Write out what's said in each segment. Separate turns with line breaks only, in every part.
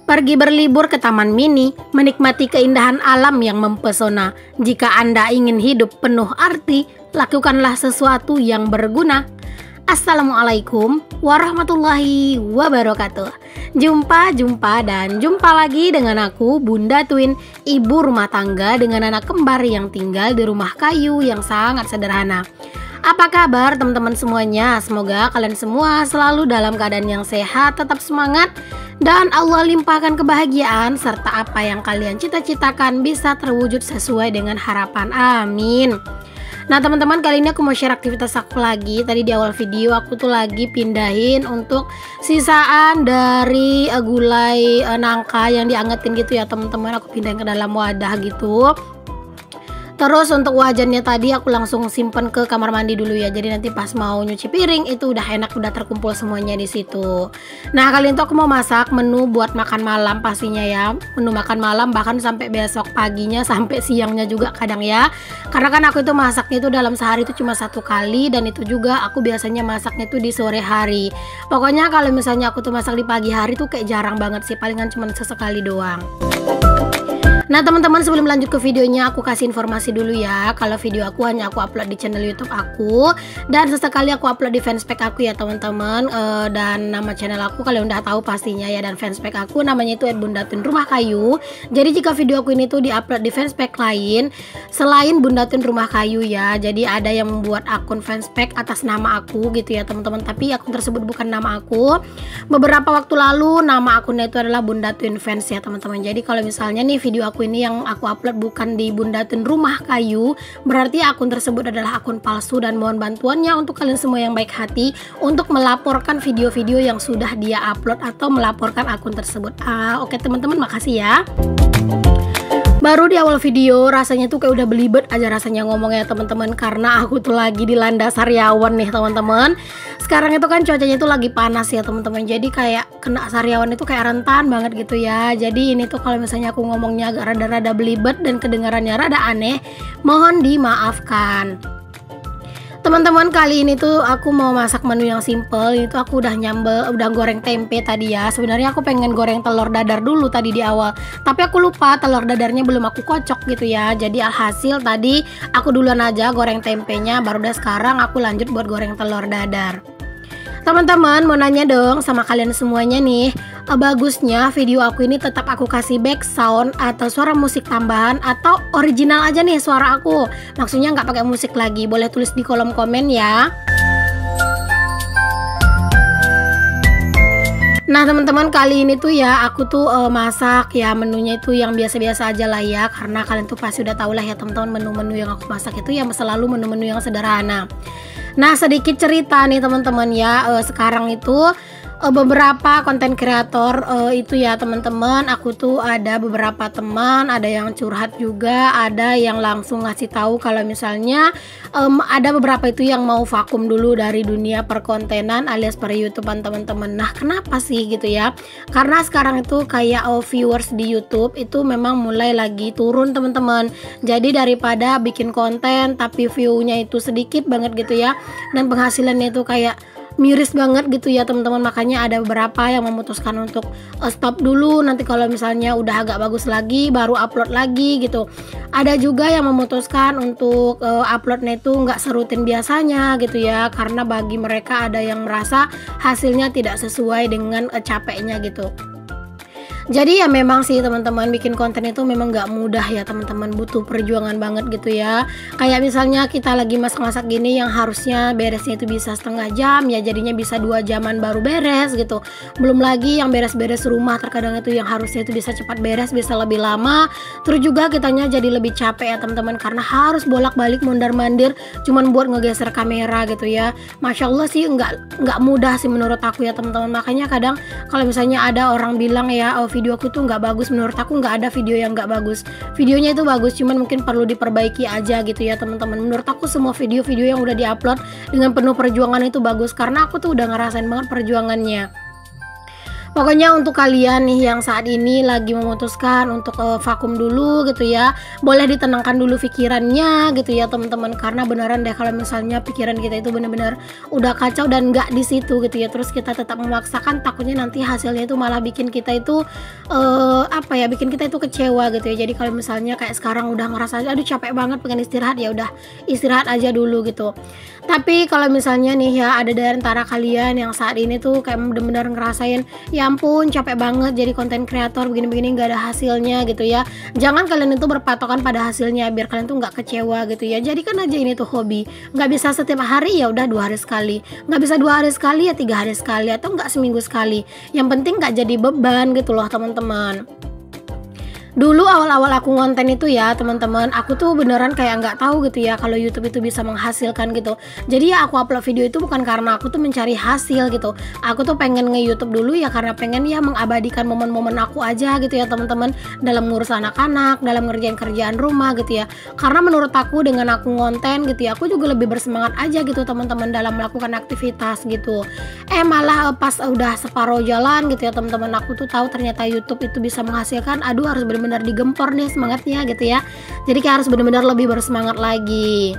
Pergi berlibur ke taman mini, menikmati keindahan alam yang mempesona. Jika Anda ingin hidup penuh arti, lakukanlah sesuatu yang berguna. Assalamualaikum warahmatullahi wabarakatuh. Jumpa lagi dengan aku, Bunda Twin, ibu rumah tangga dengan anak kembar yang tinggal di rumah kayu yang sangat sederhana. Apa kabar teman-teman semuanya? Semoga kalian semua selalu dalam keadaan yang sehat, tetap semangat, dan Allah limpahkan kebahagiaan serta apa yang kalian cita-citakan bisa terwujud sesuai dengan harapan. Amin. Nah teman-teman, kali ini aku mau share aktivitas aku lagi. Tadi di awal video aku tuh lagi pindahin untuk sisaan dari gulai nangka yang diangetin gitu ya teman-teman. Aku pindahin ke dalam wadah gitu. Terus untuk wajannya tadi aku langsung simpen ke kamar mandi dulu ya. Jadi nanti pas mau nyuci piring itu udah enak, udah terkumpul semuanya di situ. Nah kali ini tuh aku mau masak menu buat makan malam pastinya ya. Menu makan malam bahkan sampai besok paginya, sampai siangnya juga kadang ya. Karena kan aku itu masaknya itu dalam sehari itu cuma 1 kali, dan itu juga aku biasanya masaknya itu di sore hari. Pokoknya kalau misalnya aku tuh masak di pagi hari tuh kayak jarang banget sih, palingan cuma sesekali doang. Nah teman-teman, sebelum lanjut ke videonya aku kasih informasi dulu ya. Kalau video aku hanya aku upload di channel YouTube aku, dan sesekali aku upload di fanspage aku ya teman-teman. Dan nama channel aku kalian udah tahu pastinya ya, dan fanspage aku namanya itu Bunda Twin Rumah Kayu. Jadi jika video aku ini tuh diupload di fanspage lain selain Bunda Twin Rumah Kayu ya, jadi ada yang membuat akun fanspage atas nama aku gitu ya teman-teman, tapi akun tersebut bukan nama aku. Beberapa waktu lalu nama akunnya itu adalah Bunda Twin Fans ya teman-teman. Jadi kalau misalnya nih video aku ini yang aku upload bukan di Bunda Twin Rumah Kayu, berarti akun tersebut adalah akun palsu, dan mohon bantuannya untuk kalian semua yang baik hati untuk melaporkan video-video yang sudah dia upload atau melaporkan akun tersebut. Oke teman-teman, makasih ya. Baru di awal video rasanya tuh kayak udah belibet aja rasanya ngomongnya teman-teman, karena aku tuh lagi dilanda sariawan nih teman-teman. Sekarang itu kan cuacanya itu lagi panas ya teman-teman, jadi kayak kena sariawan itu kayak rentan banget gitu ya. Jadi ini tuh kalau misalnya aku ngomongnya agak rada-rada belibet dan kedengarannya rada aneh, mohon dimaafkan. Teman-teman, kali ini tuh aku mau masak menu yang simple. Itu aku udah goreng tempe tadi ya. Sebenarnya aku pengen goreng telur dadar dulu tadi di awal, tapi aku lupa telur dadarnya belum aku kocok gitu ya. Jadi alhasil tadi aku duluan aja goreng tempenya, baru deh sekarang aku lanjut buat goreng telur dadar. Teman-teman, mau nanya dong sama kalian semuanya nih, bagusnya video aku ini tetap aku kasih background atau suara musik tambahan, atau original aja nih suara aku? Maksudnya nggak pakai musik lagi. Boleh tulis di kolom komen ya. Nah teman-teman, kali ini tuh ya aku tuh masak ya menunya itu yang biasa-biasa aja lah ya, karena kalian tuh pasti udah tau lah ya teman-teman, menu-menu yang aku masak itu yang selalu menu-menu yang sederhana. Nah sedikit cerita nih teman-teman ya, sekarang itu beberapa konten kreator itu ya teman-teman, aku tuh ada beberapa teman, ada yang curhat juga, ada yang langsung ngasih tahu kalau misalnya ada beberapa itu yang mau vakum dulu dari dunia perkontenan alias per YouTubean teman-teman. Nah kenapa sih gitu ya? Karena sekarang itu kayak viewers di YouTube itu memang mulai lagi turun teman-teman. Jadi daripada bikin konten tapi view-nya itu sedikit banget gitu ya, dan penghasilannya itu kayak miris banget gitu ya teman-teman, makanya ada beberapa yang memutuskan untuk stop dulu, nanti kalau misalnya udah agak bagus lagi baru upload lagi gitu. Ada juga yang memutuskan untuk uploadnya itu nggak serutin biasanya gitu ya, karena bagi mereka ada yang merasa hasilnya tidak sesuai dengan capeknya gitu. Jadi ya memang sih teman-teman, bikin konten itu memang gak mudah ya teman-teman, butuh perjuangan banget gitu ya. Kayak misalnya kita lagi masak-masak gini yang harusnya beresnya itu bisa setengah jam, ya jadinya bisa 2 jaman baru beres gitu. Belum lagi yang beres-beres rumah, terkadang itu yang harusnya itu bisa cepat beres bisa lebih lama. Terus juga kitanya jadi lebih capek ya teman-teman, karena harus bolak-balik mondar-mandir cuman buat ngegeser kamera gitu ya. Masya Allah sih nggak mudah sih menurut aku ya teman-teman. Makanya kadang kalau misalnya ada orang bilang ya video aku tuh nggak bagus, menurut aku nggak ada video yang nggak bagus. Videonya itu bagus, cuman mungkin perlu diperbaiki aja gitu ya teman-teman. Menurut aku semua video-video yang udah diupload dengan penuh perjuangan itu bagus, karena aku tuh udah ngerasain banget perjuangannya. Pokoknya untuk kalian nih yang saat ini lagi memutuskan untuk vakum dulu gitu ya, boleh ditenangkan dulu pikirannya gitu ya teman-teman, karena beneran deh kalau misalnya pikiran kita itu bener-bener udah kacau dan nggak di situ gitu ya, terus kita tetap memaksakan, takutnya nanti hasilnya itu malah bikin kita itu bikin kita itu kecewa gitu ya. Jadi kalau misalnya kayak sekarang udah ngerasa aduh capek banget pengen istirahat, ya udah istirahat aja dulu gitu. Tapi kalau misalnya nih ya ada dari antara kalian yang saat ini tuh kayak bener-bener ngerasain ya ampun capek banget jadi konten kreator begini-begini nggak ada hasilnya gitu ya, jangan kalian itu berpatokan pada hasilnya biar kalian tuh nggak kecewa gitu ya. Jadikan aja ini tuh hobi, nggak bisa setiap hari ya udah 2 hari sekali, nggak bisa 2 hari sekali ya 3 hari sekali, atau nggak seminggu sekali, yang penting nggak jadi beban gitu loh teman-teman. Dulu awal-awal aku ngonten itu ya teman-teman, aku tuh beneran kayak nggak tahu gitu ya kalau YouTube itu bisa menghasilkan gitu. Jadi ya aku upload video itu bukan karena aku tuh mencari hasil gitu, aku tuh pengen nge-YouTube dulu ya karena pengen ya mengabadikan momen-momen aku aja gitu ya teman-teman, dalam ngurus anak-anak, dalam ngerjain kerjaan rumah gitu ya. Karena menurut aku dengan aku ngonten gitu ya, aku juga lebih bersemangat aja gitu teman-teman dalam melakukan aktivitas gitu. Malah pas udah separuh jalan gitu ya teman-teman, aku tuh tahu ternyata YouTube itu bisa menghasilkan, aduh harus bener-bener digempor nih semangatnya gitu ya. Jadi kayak harus benar-benar lebih bersemangat lagi.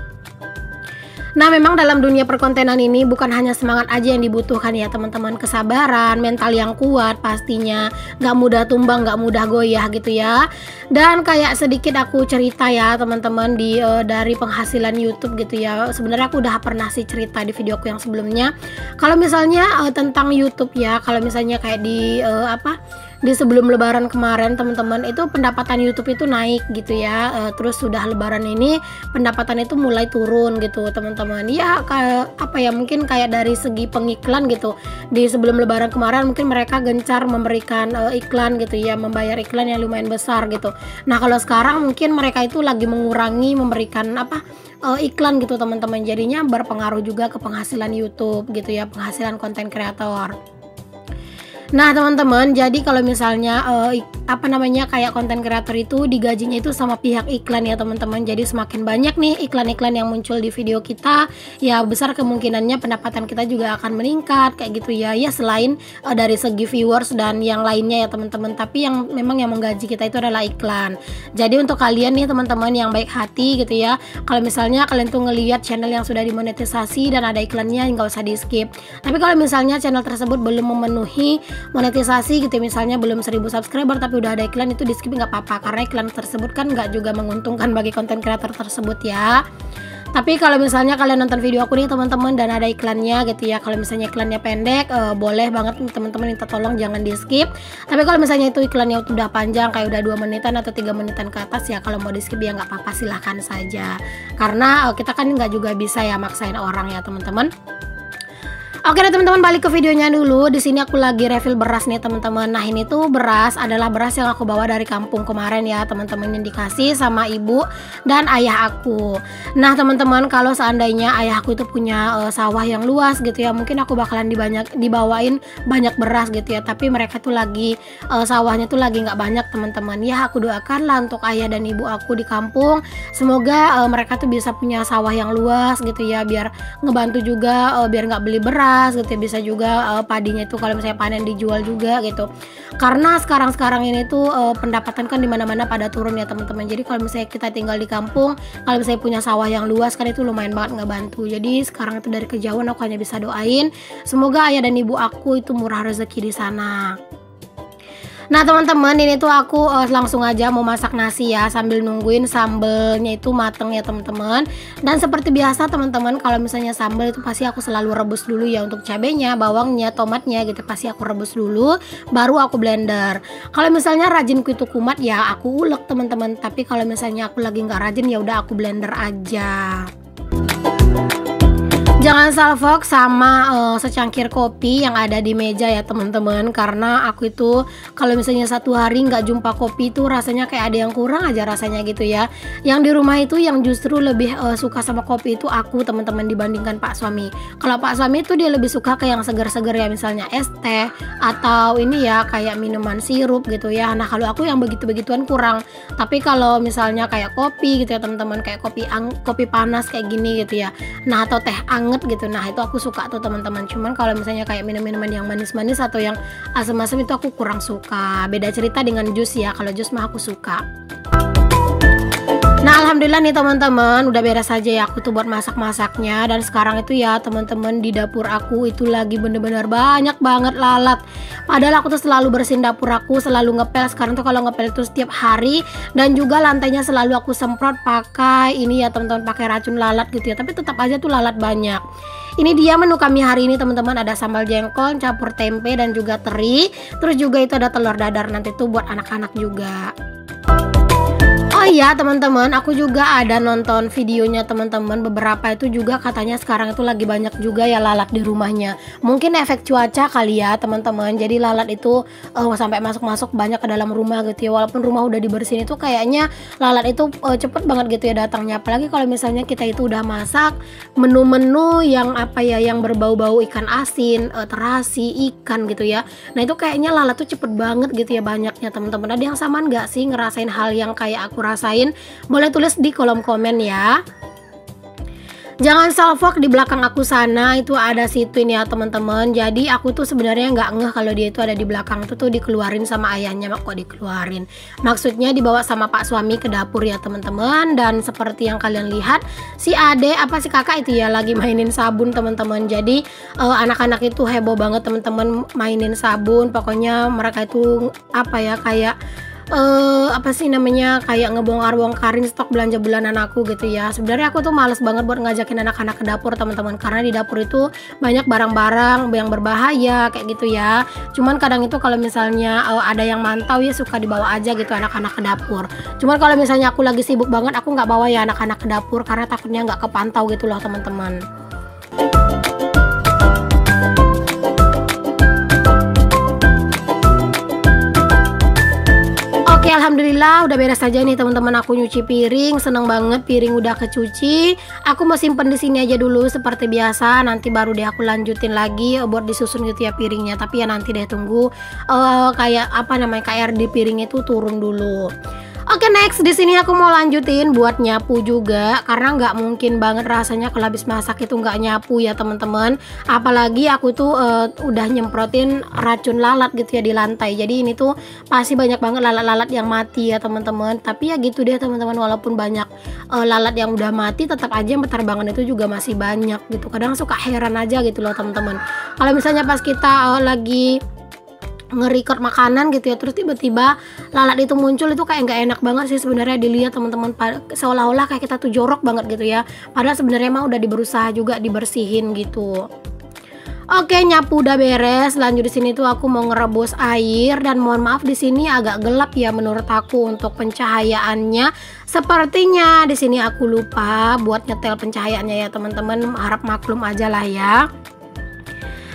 Nah memang dalam dunia perkontenan ini bukan hanya semangat aja yang dibutuhkan ya teman-teman, kesabaran, mental yang kuat pastinya, nggak mudah tumbang, nggak mudah goyah gitu ya. Dan kayak sedikit aku cerita ya teman-teman dari penghasilan YouTube gitu ya. Sebenarnya aku udah pernah sih cerita di videoku yang sebelumnya. Kalau misalnya tentang YouTube ya, kalau misalnya kayak di sebelum lebaran kemarin teman-teman, itu pendapatan YouTube itu naik gitu ya, terus sudah lebaran ini pendapatan itu mulai turun gitu teman-teman ya. Mungkin kayak dari segi pengiklan gitu, di sebelum lebaran kemarin mungkin mereka gencar memberikan iklan gitu ya, membayar iklan yang lumayan besar gitu. Nah kalau sekarang mungkin mereka itu lagi mengurangi memberikan iklan gitu teman-teman, jadinya berpengaruh juga ke penghasilan YouTube gitu ya, penghasilan konten kreator. Nah teman-teman, jadi kalau misalnya kayak konten kreator itu digajinya itu sama pihak iklan ya teman-teman. Jadi semakin banyak nih iklan-iklan yang muncul di video kita, ya besar kemungkinannya pendapatan kita juga akan meningkat kayak gitu ya. Ya selain dari segi viewers dan yang lainnya ya teman-teman, tapi yang memang yang menggaji kita itu adalah iklan. Jadi untuk kalian nih teman-teman yang baik hati gitu ya, kalau misalnya kalian tuh ngelihat channel yang sudah dimonetisasi dan ada iklannya, nggak usah di skip. Tapi kalau misalnya channel tersebut belum memenuhi monetisasi gitu, misalnya belum 1000 subscriber tapi udah ada iklan, itu di skip nggak apa-apa, karena iklan tersebut kan nggak juga menguntungkan bagi konten kreator tersebut ya. Tapi kalau misalnya kalian nonton video aku nih teman-teman dan ada iklannya gitu ya, kalau misalnya iklannya pendek, boleh banget teman-teman minta tolong jangan di skip. Tapi kalau misalnya itu iklannya udah panjang kayak udah 2 menitan atau 3 menitan ke atas, ya kalau mau di skip ya nggak apa-apa, silahkan saja, karena kita kan nggak juga bisa ya maksain orang ya teman-teman. Oke deh teman-teman, balik ke videonya dulu. Di sini aku lagi refill beras nih teman-teman. Nah ini tuh beras adalah beras yang aku bawa dari kampung kemarin ya teman-teman, yang dikasih sama ibu dan ayah aku. Nah teman-teman, kalau seandainya ayahku itu punya sawah yang luas gitu ya, mungkin aku bakalan dibawain banyak beras gitu ya. Tapi mereka tuh lagi sawahnya tuh lagi nggak banyak teman-teman. Ya aku doakan lah untuk ayah dan ibu aku di kampung, semoga mereka tuh bisa punya sawah yang luas gitu ya, biar ngebantu juga, biar nggak beli beras gitu ya. Bisa juga padinya itu kalau misalnya panen dijual juga gitu, karena sekarang ini tuh pendapatan kan dimana-mana pada turun ya teman-teman. Jadi kalau misalnya kita tinggal di kampung, kalau misalnya punya sawah yang luas kan itu lumayan banget ngebantu. Jadi sekarang itu dari kejauhan aku hanya bisa doain semoga ayah dan ibu aku itu murah rezeki di sana. Nah teman-teman, ini tuh aku langsung aja mau masak nasi ya, sambil nungguin sambelnya itu mateng ya teman-teman. Dan seperti biasa teman-teman, kalau misalnya sambel itu pasti aku selalu rebus dulu ya, untuk cabenya, bawangnya, tomatnya gitu pasti aku rebus dulu, baru aku blender. Kalau misalnya rajinku itu kumat ya aku ulek teman-teman, tapi kalau misalnya aku lagi nggak rajin ya udah aku blender aja. Jangan salfok sama secangkir kopi yang ada di meja ya teman-teman, karena aku itu kalau misalnya 1 hari nggak jumpa kopi itu rasanya kayak ada yang kurang aja rasanya gitu ya. Yang di rumah itu yang justru lebih suka sama kopi itu aku teman-teman, dibandingkan Pak suami. Kalau Pak suami itu dia lebih suka ke yang segar-segar ya, misalnya es teh atau ini ya kayak minuman sirup gitu ya. Nah kalau aku yang begitu-begituan kurang. Tapi kalau misalnya kayak kopi gitu ya teman-teman, kayak kopi panas kayak gini gitu ya, nah atau teh anget banget gitu. Nah itu aku suka tuh teman-teman. Cuman kalau misalnya kayak minum-minuman yang manis-manis atau yang asam-asam itu aku kurang suka. Beda cerita dengan jus ya, kalau jus mah aku suka. Nah alhamdulillah nih teman-teman, udah beres aja ya aku tuh buat masak-masaknya. Dan sekarang itu ya teman-teman, di dapur aku itu lagi bener-bener banyak banget lalat. Padahal aku tuh selalu bersihin dapur aku, selalu ngepel. Sekarang tuh kalau ngepel itu setiap hari. Dan juga lantainya selalu aku semprot pakai ini ya teman-teman, pakai racun lalat gitu ya. Tapi tetap aja tuh lalat banyak. Ini dia menu kami hari ini teman-teman, ada sambal jengkol campur tempe dan juga teri. Terus juga itu ada telur dadar, nanti tuh buat anak-anak juga. Oh iya teman-teman, aku juga ada nonton videonya teman-teman. Beberapa itu juga katanya sekarang itu lagi banyak juga ya lalat di rumahnya. Mungkin efek cuaca kali ya teman-teman. Jadi lalat itu sampai masuk-masuk banyak ke dalam rumah gitu ya. Walaupun rumah udah dibersihin itu kayaknya lalat itu cepet banget gitu ya datangnya. Apalagi kalau misalnya kita itu udah masak menu-menu yang apa ya, yang berbau-bau ikan asin, terasi, ikan gitu ya. Nah itu kayaknya lalat tuh cepet banget gitu ya banyaknya teman-teman. Ada yang sama nggak sih ngerasain hal yang kayak aku rasain? Boleh tulis di kolom komen ya. Jangan salfok, di belakang aku sana itu ada si Twin ya teman-teman. Jadi aku tuh sebenarnya nggak ngeh kalau dia itu ada di belakang tuh dikeluarin sama ayahnya. Kok dikeluarin? Maksudnya dibawa sama pak suami ke dapur ya teman-teman. Dan seperti yang kalian lihat, si ade apa si kakak itu ya lagi mainin sabun teman-teman. Jadi anak-anak itu heboh banget teman-teman mainin sabun. Pokoknya mereka itu apa ya, kayak apa sih namanya, kayak ngebongkar-bongkarin stok belanja bulanan aku gitu ya. Sebenarnya aku tuh males banget buat ngajakin anak-anak ke dapur teman-teman, karena di dapur itu banyak barang-barang yang berbahaya kayak gitu ya. Cuman kadang itu kalau misalnya ada yang mantau ya suka dibawa aja gitu anak-anak ke dapur. Cuman kalau misalnya aku lagi sibuk banget, aku nggak bawa ya anak-anak ke dapur karena takutnya nggak kepantau gitu loh teman-teman. Oke alhamdulillah udah beres aja nih teman-teman, aku nyuci piring. Seneng banget piring udah kecuci. Aku mau simpen di sini aja dulu seperti biasa, nanti baru deh aku lanjutin lagi buat disusun gitu ya piringnya. Tapi ya nanti deh tunggu kayak apa namanya, kayak air di piring itu turun dulu. Oke next, di sini aku mau lanjutin buat nyapu juga, karena nggak mungkin banget rasanya kalau habis masak itu nggak nyapu ya teman-teman. Apalagi aku tuh udah nyemprotin racun lalat gitu ya di lantai. Jadi ini tuh pasti banyak banget lalat-lalat yang mati ya teman-teman. Tapi ya gitu deh teman-teman, walaupun banyak lalat yang udah mati, tetap aja yang berterbangan itu juga masih banyak gitu. Kadang suka heran aja gitu loh teman-teman. Kalau misalnya pas kita lagi nge-record makanan gitu ya, terus tiba-tiba lalat itu muncul, itu kayak nggak enak banget sih sebenarnya dilihat teman-teman. Seolah-olah kayak kita tuh jorok banget gitu ya, padahal sebenarnya mah udah berusaha juga dibersihin gitu. Oke, nyapu udah beres. Lanjut di sini tuh aku mau ngerebus air, dan mohon maaf di sini agak gelap ya menurut aku untuk pencahayaannya. Sepertinya di sini aku lupa buat nyetel pencahayaannya ya teman-teman, harap maklum aja lah ya.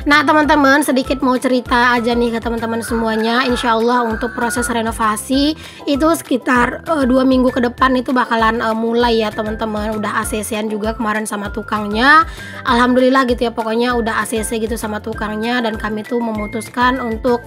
Nah teman-teman, sedikit mau cerita aja nih ke teman-teman semuanya. Insya Allah untuk proses renovasi itu sekitar 2 minggu ke depan itu bakalan mulai ya teman-teman. Udah ACC-an juga kemarin sama tukangnya. Alhamdulillah gitu ya, pokoknya udah ACC gitu sama tukangnya. Dan kami tuh memutuskan untuk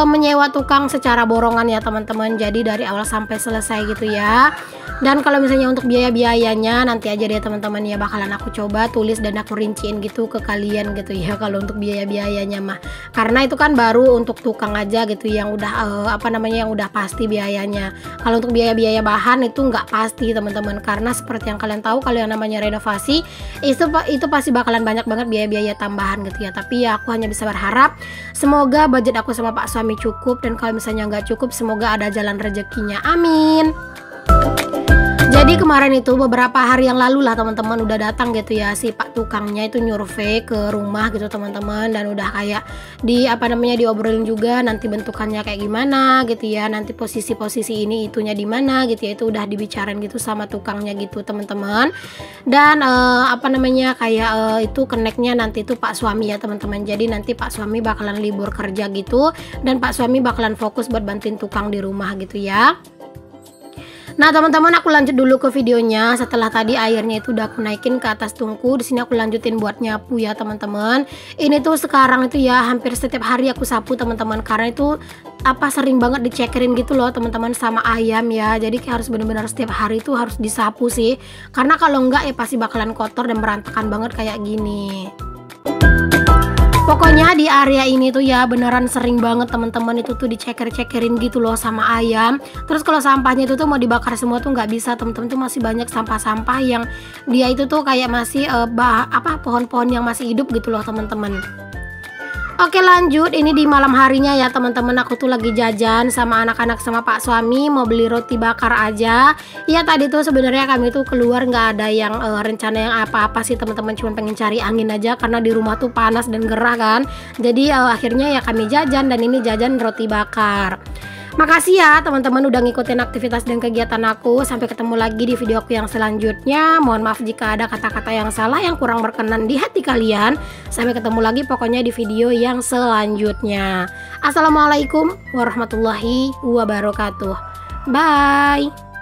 menyewa tukang secara borongan ya teman-teman. Jadi dari awal sampai selesai gitu ya. Dan kalau misalnya untuk biaya-biayanya nanti aja deh teman-teman ya, bakalan aku coba tulis dan aku rinciin gitu ke kalian gitu ya kalau untuk biaya-biayanya mah. Karena itu kan baru untuk tukang aja gitu yang udah apa namanya, yang udah pasti biayanya. Kalau untuk biaya-biaya bahan itu nggak pasti teman-teman, karena seperti yang kalian tahu kalau yang namanya renovasi itu pasti bakalan banyak banget biaya-biaya tambahan gitu ya. Tapi ya aku hanya bisa berharap semoga budget aku sama Pak Suami cukup, dan kalau misalnya nggak cukup semoga ada jalan rezekinya, amin. Jadi kemarin itu beberapa hari yang lalu lah teman-teman udah datang gitu ya si pak tukangnya itu nyurvei ke rumah gitu teman-teman, dan udah kayak di apa namanya diobrolin juga nanti bentukannya kayak gimana gitu ya, nanti posisi-posisi ini itunya di mana gitu ya, itu udah dibicarain gitu sama tukangnya gitu teman-teman. Dan apa namanya kayak itu keneknya nanti itu Pak Suami ya teman-teman. Jadi nanti Pak Suami bakalan libur kerja gitu, dan Pak Suami bakalan fokus buat bantuin tukang di rumah gitu ya. Nah teman-teman, aku lanjut dulu ke videonya. Setelah tadi airnya itu udah aku naikin ke atas tungku, di sini aku lanjutin buat nyapu ya teman-teman. Ini tuh sekarang itu ya hampir setiap hari aku sapu teman-teman, karena itu sering banget dicekerin gitu loh teman-teman sama ayam ya. Jadi kayak harus bener-bener setiap hari itu harus disapu sih, karena kalau enggak ya pasti bakalan kotor dan berantakan banget kayak gini. Pokoknya di area ini tuh ya beneran sering banget teman-teman itu tuh diceker-cekerin gitu loh sama ayam. Terus kalau sampahnya itu tuh mau dibakar semua tuh nggak bisa teman-teman, tuh masih banyak sampah-sampah yang dia itu tuh kayak masih pohon-pohon yang masih hidup gitu loh teman-teman. Oke lanjut, ini di malam harinya ya teman-teman, aku tuh lagi jajan sama anak-anak sama pak suami, mau beli roti bakar aja. Ya tadi tuh sebenarnya kami tuh keluar nggak ada yang rencana yang apa-apa sih teman-teman, cuma pengen cari angin aja karena di rumah tuh panas dan gerah kan. Jadi akhirnya ya kami jajan, dan ini jajan roti bakar. Makasih ya teman-teman udah ngikutin aktivitas dan kegiatan aku. Sampai ketemu lagi di video aku yang selanjutnya. Mohon maaf jika ada kata-kata yang salah yang kurang berkenan di hati kalian. Sampai ketemu lagi pokoknya di video yang selanjutnya. Assalamualaikum warahmatullahi wabarakatuh. Bye.